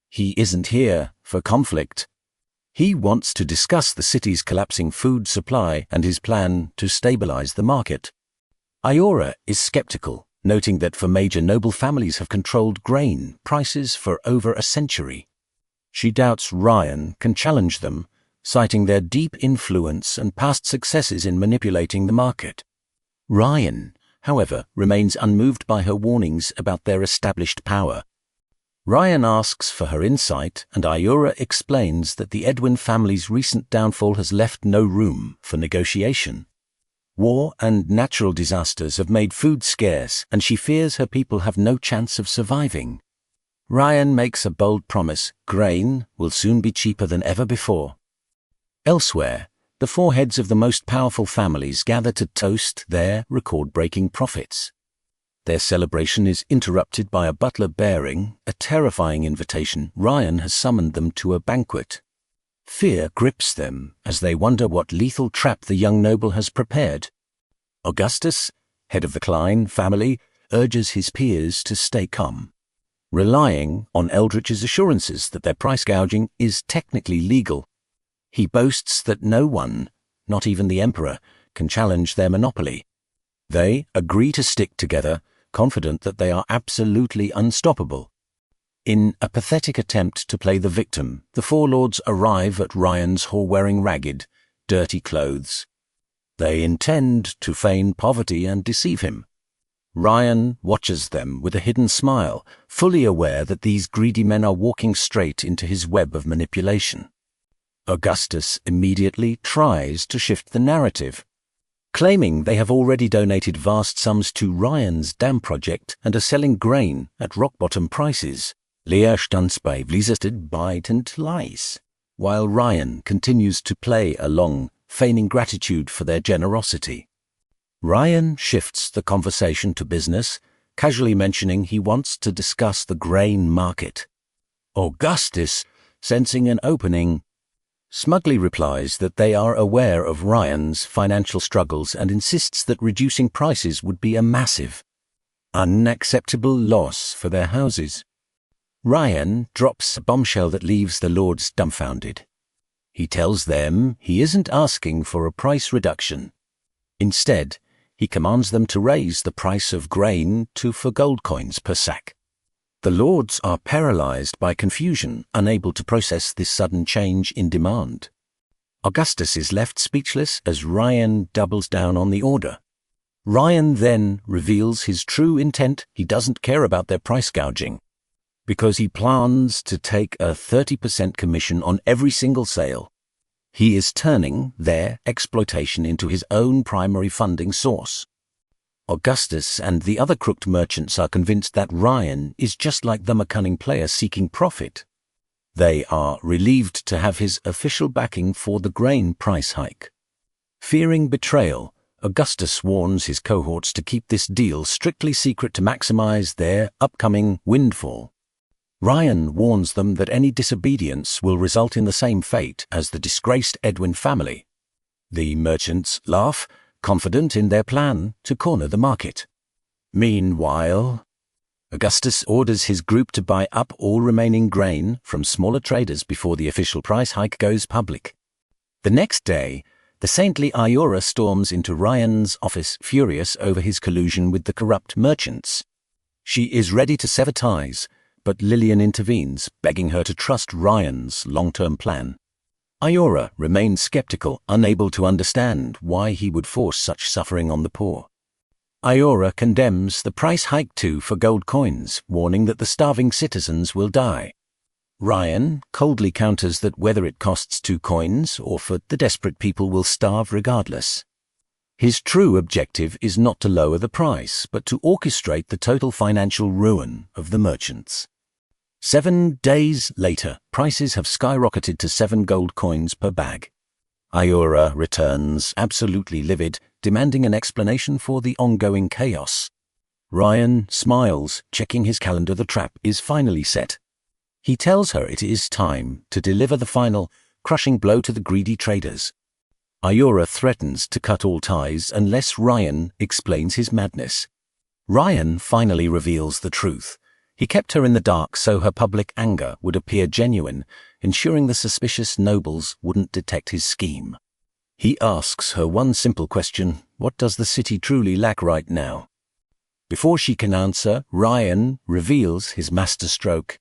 He isn't here for conflict. He wants to discuss the city's collapsing food supply and his plan to stabilize the market. Ayura is skeptical, noting that for major noble families have controlled grain prices for over a century. She doubts Ryan can challenge them, citing their deep influence and past successes in manipulating the market. Ryan, however, remains unmoved by her warnings about their established power. Ryan asks for her insight, and Ayura explains that the Edwin family's recent downfall has left no room for negotiation. War and natural disasters have made food scarce, and she fears her people have no chance of surviving. Ryan makes a bold promise: grain will soon be cheaper than ever before. Elsewhere, the four heads of the most powerful families gather to toast their record-breaking profits. Their celebration is interrupted by a butler bearing a terrifying invitation. Ryan has summoned them to a banquet. Fear grips them as they wonder what lethal trap the young noble has prepared. Augustus, head of the Klein family, urges his peers to stay calm, relying on Eldritch's assurances that their price gouging is technically legal. He boasts that no one, not even the Emperor, can challenge their monopoly. They agree to stick together, confident that they are absolutely unstoppable. In a pathetic attempt to play the victim, the four lords arrive at Ryan's hall wearing ragged, dirty clothes. They intend to feign poverty and deceive him. Ryan watches them with a hidden smile, fully aware that these greedy men are walking straight into his web of manipulation. Augustus immediately tries to shift the narrative, claiming they have already donated vast sums to Ryan's dam project and are selling grain at rock-bottom prices. Leerstandsbewijs beitend lies, while Ryan continues to play along, feigning gratitude for their generosity. Ryan shifts the conversation to business, casually mentioning he wants to discuss the grain market. Augustus, sensing an opening, smugly replies that they are aware of Ryan's financial struggles and insists that reducing prices would be a massive, unacceptable loss for their houses. Ryan drops a bombshell that leaves the lords dumbfounded. He tells them he isn't asking for a price reduction. Instead, he commands them to raise the price of grain to 4 gold coins per sack. The lords are paralyzed by confusion, unable to process this sudden change in demand. Augustus is left speechless as Ryan doubles down on the order. Ryan then reveals his true intent. He doesn't care about their price gouging, because he plans to take a 30% commission on every single sale. He is turning their exploitation into his own primary funding source. Augustus and the other crooked merchants are convinced that Ryan is just like them, a cunning player seeking profit. They are relieved to have his official backing for the grain price hike. Fearing betrayal, Augustus warns his cohorts to keep this deal strictly secret to maximize their upcoming windfall. Ryan warns them that any disobedience will result in the same fate as the disgraced Edwin family. The merchants laugh, confident in their plan to corner the market. Meanwhile, Augustus orders his group to buy up all remaining grain from smaller traders before the official price hike goes public. The next day, the saintly Ayura storms into Ryan's office, furious over his collusion with the corrupt merchants. She is ready to sever ties, but Lillian intervenes, begging her to trust Ryan's long-term plan. Ayura remains skeptical, unable to understand why he would force such suffering on the poor. Ayura condemns the price hike to 4 gold coins, warning that the starving citizens will die. Ryan coldly counters that whether it costs 2 coins or 4, the desperate people will starve regardless. His true objective is not to lower the price, but to orchestrate the total financial ruin of the merchants. 7 days later, prices have skyrocketed to 7 gold coins per bag. Ayura returns, absolutely livid, demanding an explanation for the ongoing chaos. Ryan smiles, checking his calendar. The trap is finally set. He tells her it is time to deliver the final, crushing blow to the greedy traders. Ayura threatens to cut all ties unless Ryan explains his madness. Ryan finally reveals the truth. He kept her in the dark so her public anger would appear genuine, ensuring the suspicious nobles wouldn't detect his scheme. He asks her one simple question: what does the city truly lack right now? Before she can answer, Ryan reveals his masterstroke.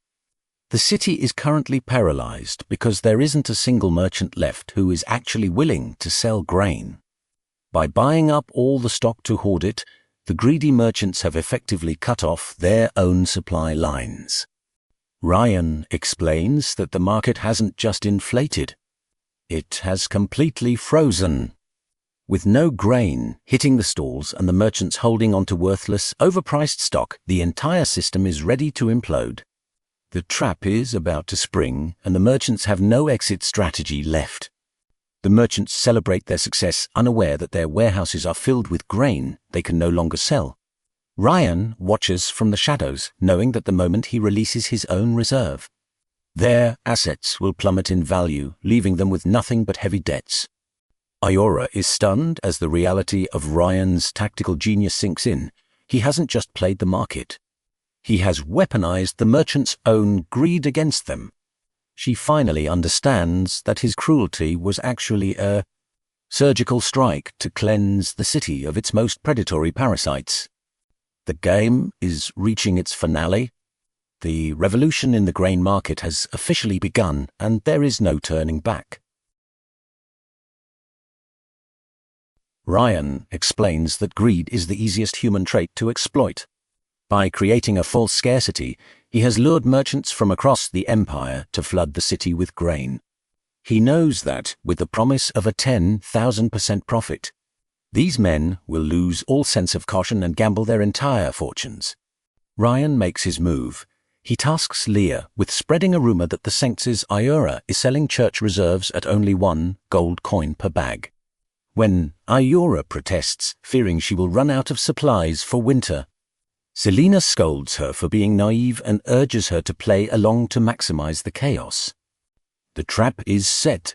The city is currently paralyzed because there isn't a single merchant left who is actually willing to sell grain. By buying up all the stock to hoard it, the greedy merchants have effectively cut off their own supply lines. Ryan explains that the market hasn't just inflated. It has completely frozen. With no grain hitting the stalls and the merchants holding onto worthless, overpriced stock, the entire system is ready to implode. The trap is about to spring, and the merchants have no exit strategy left. The merchants celebrate their success, unaware that their warehouses are filled with grain they can no longer sell. Ryan watches from the shadows, knowing that the moment he releases his own reserve, their assets will plummet in value, leaving them with nothing but heavy debts. Ayora is stunned as the reality of Ryan's tactical genius sinks in. He hasn't just played the market. He has weaponized the merchant's own greed against them. She finally understands that his cruelty was actually a surgical strike to cleanse the city of its most predatory parasites. The game is reaching its finale. The revolution in the grain market has officially begun, and there is no turning back. Ryan explains that greed is the easiest human trait to exploit. By creating a false scarcity, he has lured merchants from across the empire to flood the city with grain. He knows that, with the promise of a 10,000% profit, these men will lose all sense of caution and gamble their entire fortunes. Ryan makes his move. He tasks Leah with spreading a rumor that the Saints' Ayora is selling church reserves at only 1 gold coin per bag. When Ayora protests, fearing she will run out of supplies for winter, Selena scolds her for being naive and urges her to play along to maximize the chaos. The trap is set.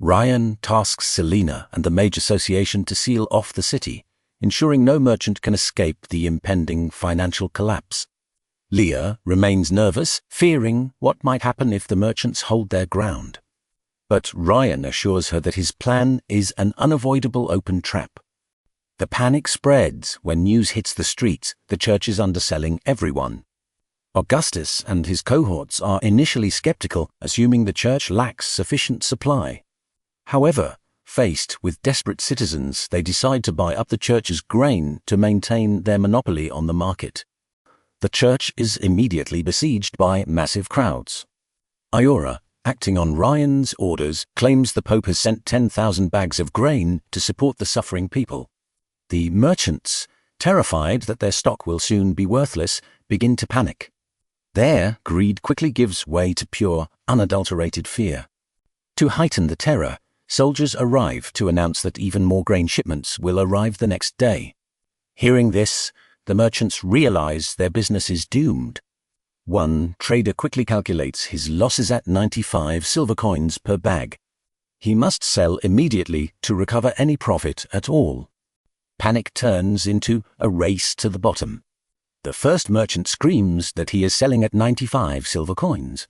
Ryan tasks Selena and the Mage Association to seal off the city, ensuring no merchant can escape the impending financial collapse. Leah remains nervous, fearing what might happen if the merchants hold their ground. But Ryan assures her that his plan is an unavoidable open trap. The panic spreads when news hits the streets. The church is underselling everyone. Augustus and his cohorts are initially skeptical, assuming the church lacks sufficient supply. However, faced with desperate citizens, they decide to buy up the church's grain to maintain their monopoly on the market. The church is immediately besieged by massive crowds. Ayora, acting on Ryan's orders, claims the Pope has sent 10,000 bags of grain to support the suffering people. The merchants, terrified that their stock will soon be worthless, begin to panic. Their greed quickly gives way to pure, unadulterated fear. To heighten the terror, soldiers arrive to announce that even more grain shipments will arrive the next day. Hearing this, the merchants realize their business is doomed. One trader quickly calculates his losses at 95 silver coins per bag. He must sell immediately to recover any profit at all. Panic turns into a race to the bottom. The first merchant screams that he is selling at 95 silver coins.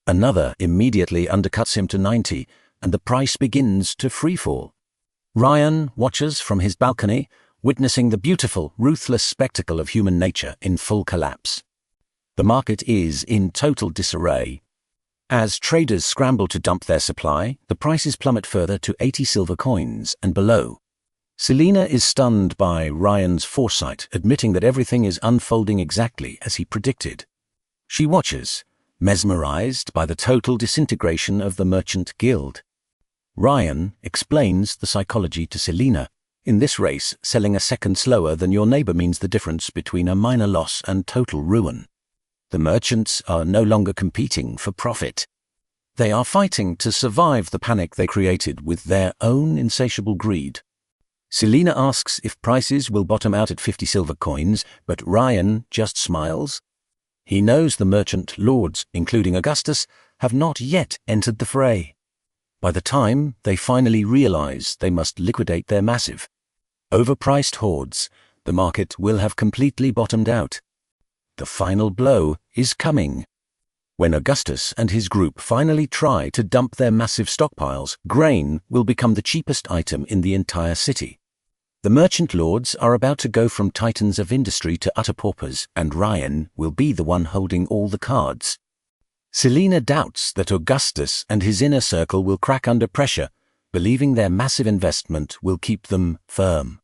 Another immediately undercuts him to 90, and the price begins to freefall. Ryan watches from his balcony, witnessing the beautiful, ruthless spectacle of human nature in full collapse. The market is in total disarray. As traders scramble to dump their supply, the prices plummet further to 80 silver coins and below. Selena is stunned by Ryan's foresight, admitting that everything is unfolding exactly as he predicted. She watches, mesmerized by the total disintegration of the merchant guild. Ryan explains the psychology to Selena. In this race, selling a second slower than your neighbor means the difference between a minor loss and total ruin. The merchants are no longer competing for profit. They are fighting to survive the panic they created with their own insatiable greed. Selena asks if prices will bottom out at 50 silver coins, but Ryan just smiles. He knows the merchant lords, including Augustus, have not yet entered the fray. By the time they finally realize they must liquidate their massive, overpriced hoards, the market will have completely bottomed out. The final blow is coming. When Augustus and his group finally try to dump their massive stockpiles, grain will become the cheapest item in the entire city. The merchant lords are about to go from titans of industry to utter paupers, and Ryan will be the one holding all the cards. Selena doubts that Augustus and his inner circle will crack under pressure, believing their massive investment will keep them firm.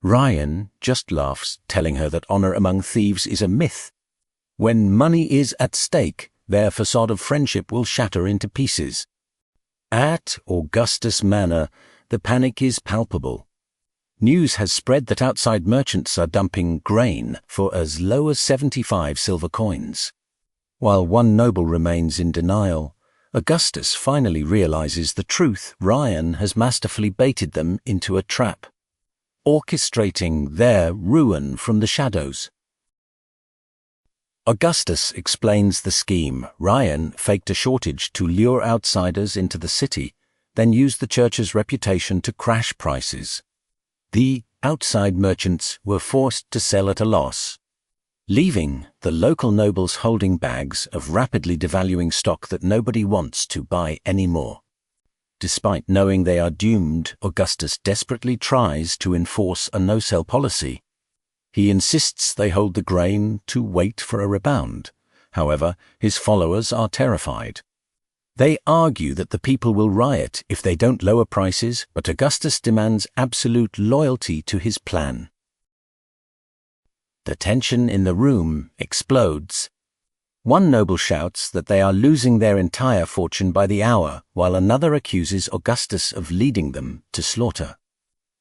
Ryan just laughs, telling her that honor among thieves is a myth. When money is at stake, their facade of friendship will shatter into pieces. At Augustus Manor, the panic is palpable. News has spread that outside merchants are dumping grain for as low as 75 silver coins. While one noble remains in denial, Augustus finally realizes the truth. Ryan has masterfully baited them into a trap, orchestrating their ruin from the shadows. Augustus explains the scheme. Ryan faked a shortage to lure outsiders into the city, then used the church's reputation to crash prices. The outside merchants were forced to sell at a loss, leaving the local nobles holding bags of rapidly devaluing stock that nobody wants to buy anymore. Despite knowing they are doomed, Augustus desperately tries to enforce a no-sell policy. He insists they hold the grain to wait for a rebound. However, his followers are terrified. They argue that the people will riot if they don't lower prices, but Augustus demands absolute loyalty to his plan. The tension in the room explodes. One noble shouts that they are losing their entire fortune by the hour, while another accuses Augustus of leading them to slaughter.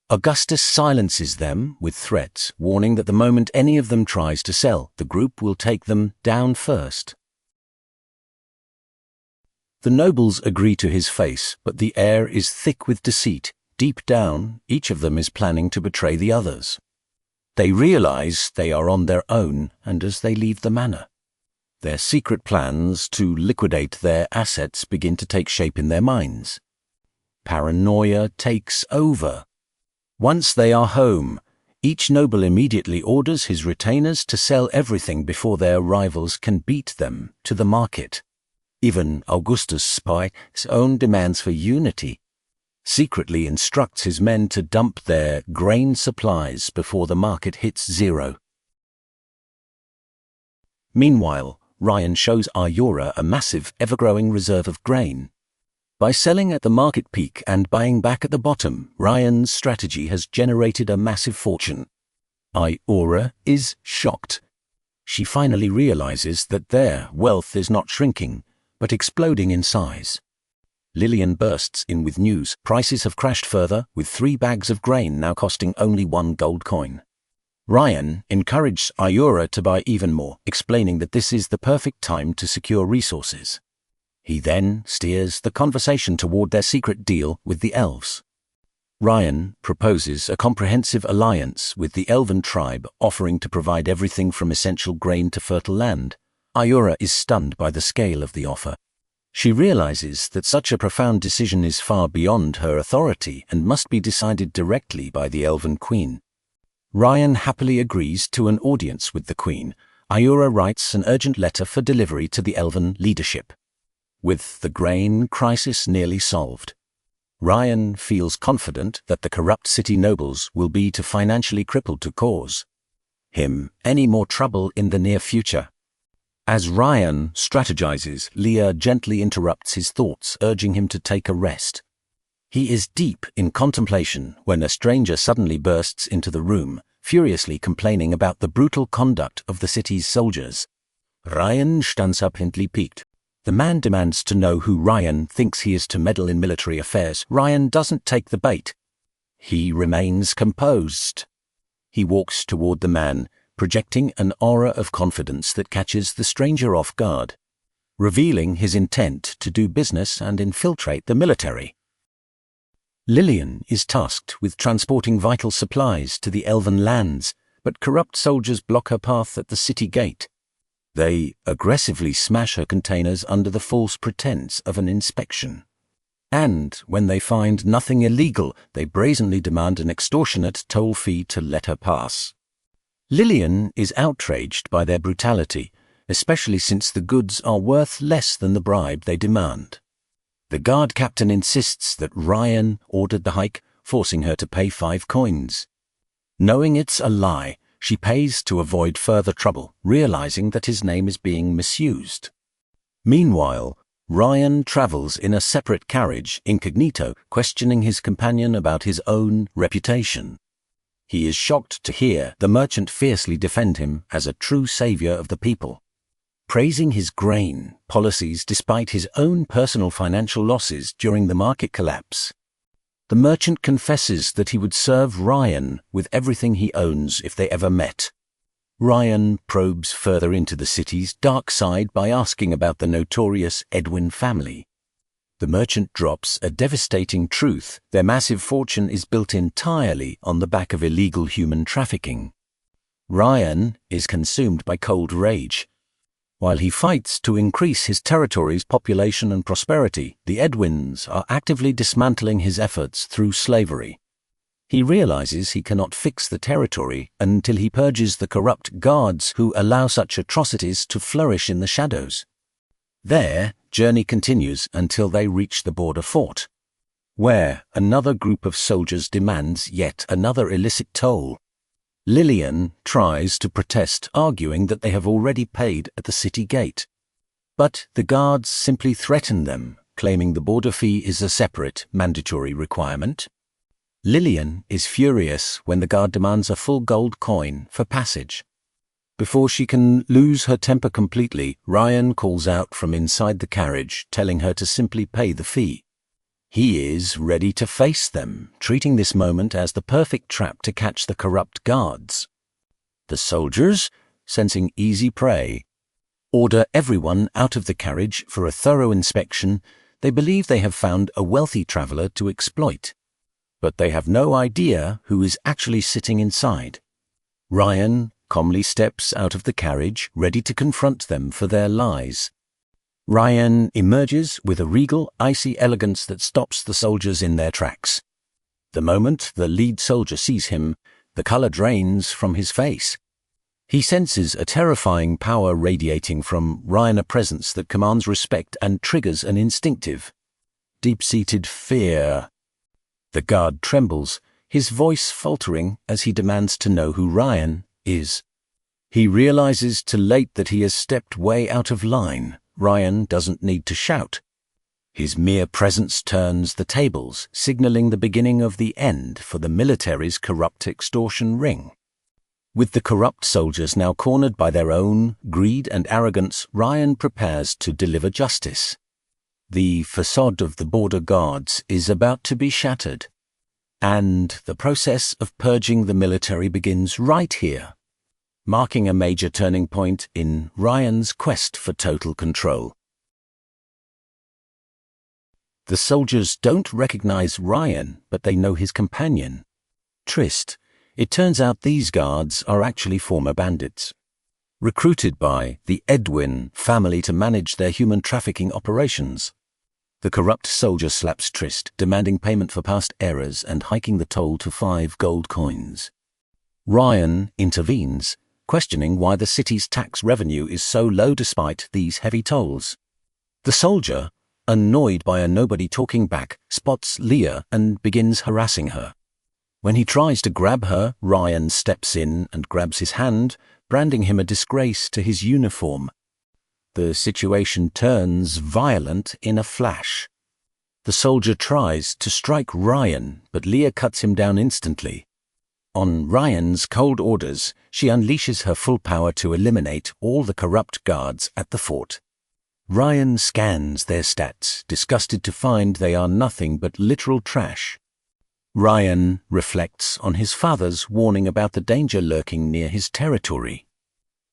Augustus silences them with threats, warning that the moment any of them tries to sell, the group will take them down first. The nobles agree to his face, but the air is thick with deceit. Deep down, each of them is planning to betray the others. They realize they are on their own, and as they leave the manor, their secret plans to liquidate their assets begin to take shape in their minds. Paranoia takes over. Once they are home, each noble immediately orders his retainers to sell everything before their rivals can beat them to the market. Even Augustus' spy's own demands for unity, secretly instructs his men to dump their grain supplies before the market hits zero. Meanwhile, Ryan shows Ayura a massive, ever-growing reserve of grain. By selling at the market peak and buying back at the bottom, Ryan's strategy has generated a massive fortune. Ayura is shocked. She finally realizes that their wealth is not shrinking, but exploding in size. Lillian bursts in with news. Prices have crashed further, with 3 bags of grain now costing only 1 gold coin. Ryan encouraged Ayura to buy even more, explaining that this is the perfect time to secure resources. He then steers the conversation toward their secret deal with the elves. Ryan proposes a comprehensive alliance with the elven tribe, offering to provide everything from essential grain to fertile land. Ayura is stunned by the scale of the offer. She realizes that such a profound decision is far beyond her authority and must be decided directly by the elven queen. Ryan happily agrees to an audience with the queen. Ayura writes an urgent letter for delivery to the elven leadership. With the grain crisis nearly solved, Ryan feels confident that the corrupt city nobles will be too financially crippled to cause him any more trouble in the near future. As Ryan strategizes, Leah gently interrupts his thoughts, urging him to take a rest. He is deep in contemplation when a stranger suddenly bursts into the room, furiously complaining about the brutal conduct of the city's soldiers. Ryan stands up and piqued. The man demands to know who Ryan thinks he is to meddle in military affairs. Ryan doesn't take the bait. He remains composed. He walks toward the man, projecting an aura of confidence that catches the stranger off guard, revealing his intent to do business and infiltrate the military. Lillian is tasked with transporting vital supplies to the elven lands, but corrupt soldiers block her path at the city gate. They aggressively smash her containers under the false pretense of an inspection. And when they find nothing illegal, they brazenly demand an extortionate toll fee to let her pass. Lillian is outraged by their brutality, especially since the goods are worth less than the bribe they demand. The guard captain insists that Ryan ordered the hike, forcing her to pay 5 coins. Knowing it's a lie, she pays to avoid further trouble, realizing that his name is being misused. Meanwhile, Ryan travels in a separate carriage, incognito, questioning his companion about his own reputation. He is shocked to hear the merchant fiercely defend him as a true savior of the people, praising his grain policies despite his own personal financial losses during the market collapse. The merchant confesses that he would serve Ryan with everything he owns if they ever met. Ryan probes further into the city's dark side by asking about the notorious Edwin family. The merchant drops a devastating truth: their massive fortune is built entirely on the back of illegal human trafficking. Ryan is consumed by cold rage. While he fights to increase his territory's population and prosperity, the Edwins are actively dismantling his efforts through slavery. He realizes he cannot fix the territory until he purges the corrupt guards who allow such atrocities to flourish in the shadows. Their journey continues until they reach the border fort, where another group of soldiers demands yet another illicit toll. Lillian tries to protest, arguing that they have already paid at the city gate. But the guards simply threaten them, claiming the border fee is a separate, mandatory requirement. Lillian is furious when the guard demands a full gold coin for passage. Before she can lose her temper completely, Ryan calls out from inside the carriage, telling her to simply pay the fee. He is ready to face them, treating this moment as the perfect trap to catch the corrupt guards. The soldiers, sensing easy prey, order everyone out of the carriage for a thorough inspection. They believe they have found a wealthy traveler to exploit, but they have no idea who is actually sitting inside. Ryan calmly steps out of the carriage, ready to confront them for their lies. Ryan emerges with a regal, icy elegance that stops the soldiers in their tracks. The moment the lead soldier sees him, the color drains from his face. He senses a terrifying power radiating from Ryan, a presence that commands respect and triggers an instinctive, deep-seated fear. The guard trembles, his voice faltering as he demands to know who Ryan is. He realizes too late that he has stepped way out of line. Ryan doesn't need to shout. His mere presence turns the tables, signaling the beginning of the end for the military's corrupt extortion ring. With the corrupt soldiers now cornered by their own greed and arrogance, Ryan prepares to deliver justice. The facade of the border guards is about to be shattered, and the process of purging the military begins right here, marking a major turning point in Ryan's quest for total control. The soldiers don't recognize Ryan, but they know his companion, Trist. It turns out these guards are actually former bandits, recruited by the Edwin family to manage their human trafficking operations. The corrupt soldier slaps Trist, demanding payment for past errors and hiking the toll to 5 gold coins. Ryan intervenes, questioning why the city's tax revenue is so low despite these heavy tolls. The soldier, annoyed by a nobody talking back, spots Leah and begins harassing her. When he tries to grab her, Ryan steps in and grabs his hand, branding him a disgrace to his uniform. The situation turns violent in a flash. The soldier tries to strike Ryan, but Leah cuts him down instantly. On Ryan's cold orders, she unleashes her full power to eliminate all the corrupt guards at the fort. Ryan scans their stats, disgusted to find they are nothing but literal trash. Ryan reflects on his father's warning about the danger lurking near his territory.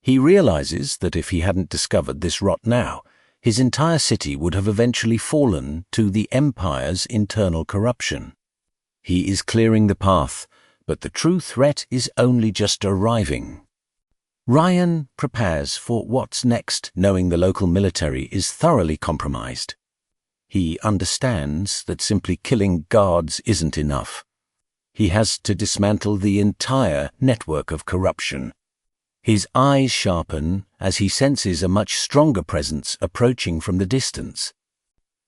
He realizes that if he hadn't discovered this rot now, his entire city would have eventually fallen to the Empire's internal corruption. He is clearing the path, but the true threat is only just arriving. Ryan prepares for what's next, knowing the local military is thoroughly compromised. He understands that simply killing guards isn't enough. He has to dismantle the entire network of corruption. His eyes sharpen as he senses a much stronger presence approaching from the distance.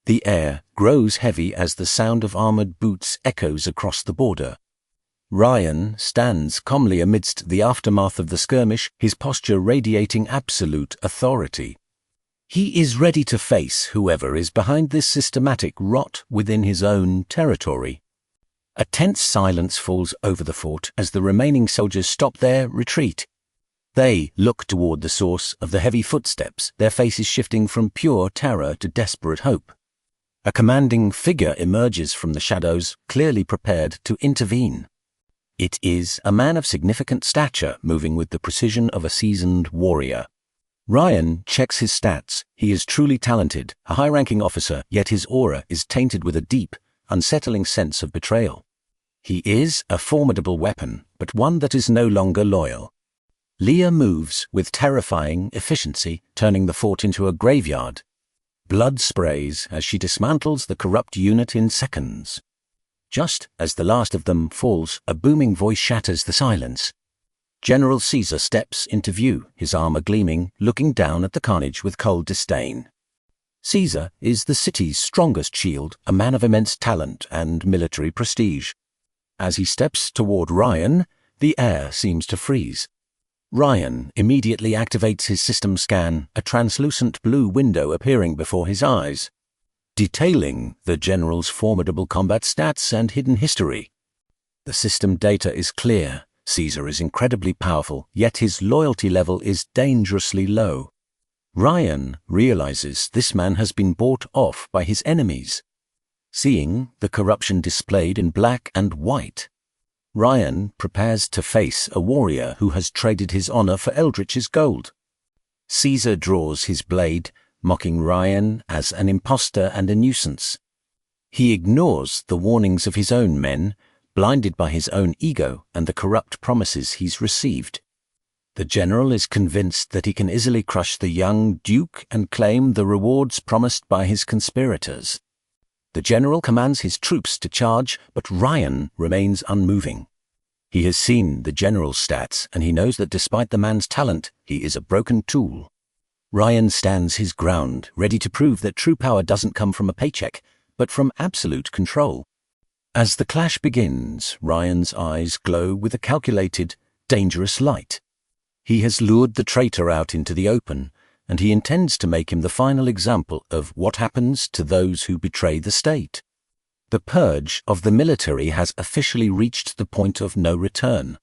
The air grows heavy as the sound of armored boots echoes across the border. Ryan stands calmly amidst the aftermath of the skirmish, his posture radiating absolute authority. He is ready to face whoever is behind this systematic rot within his own territory. A tense silence falls over the fort as the remaining soldiers stop their retreat. They look toward the source of the heavy footsteps, their faces shifting from pure terror to desperate hope. A commanding figure emerges from the shadows, clearly prepared to intervene. It is a man of significant stature, moving with the precision of a seasoned warrior. Ryan checks his stats. He is truly talented, a high-ranking officer, yet his aura is tainted with a deep, unsettling sense of betrayal. He is a formidable weapon, but one that is no longer loyal. Leah moves with terrifying efficiency, turning the fort into a graveyard. Blood sprays as she dismantles the corrupt unit in seconds. Just as the last of them falls, a booming voice shatters the silence. General Caesar steps into view, his armor gleaming, looking down at the carnage with cold disdain. Caesar is the city's strongest shield, a man of immense talent and military prestige. As he steps toward Ryan, the air seems to freeze. Ryan immediately activates his system scan, a translucent blue window appearing before his eyes, detailing the general's formidable combat stats and hidden history. The system data is clear. Caesar is incredibly powerful, yet his loyalty level is dangerously low. Ryan realizes this man has been bought off by his enemies. Seeing the corruption displayed in black and white, Ryan prepares to face a warrior who has traded his honor for Eldritch's gold. Caesar draws his blade, mocking Ryan as an impostor and a nuisance. He ignores the warnings of his own men, blinded by his own ego and the corrupt promises he's received. The general is convinced that he can easily crush the young duke and claim the rewards promised by his conspirators. The general commands his troops to charge, but Ryan remains unmoving. He has seen the general's stats, and he knows that despite the man's talent, he is a broken tool. Ryan stands his ground, ready to prove that true power doesn't come from a paycheck, but from absolute control. As the clash begins, Ryan's eyes glow with a calculated, dangerous light. He has lured the traitor out into the open, and he intends to make him the final example of what happens to those who betray the state. The purge of the military has officially reached the point of no return.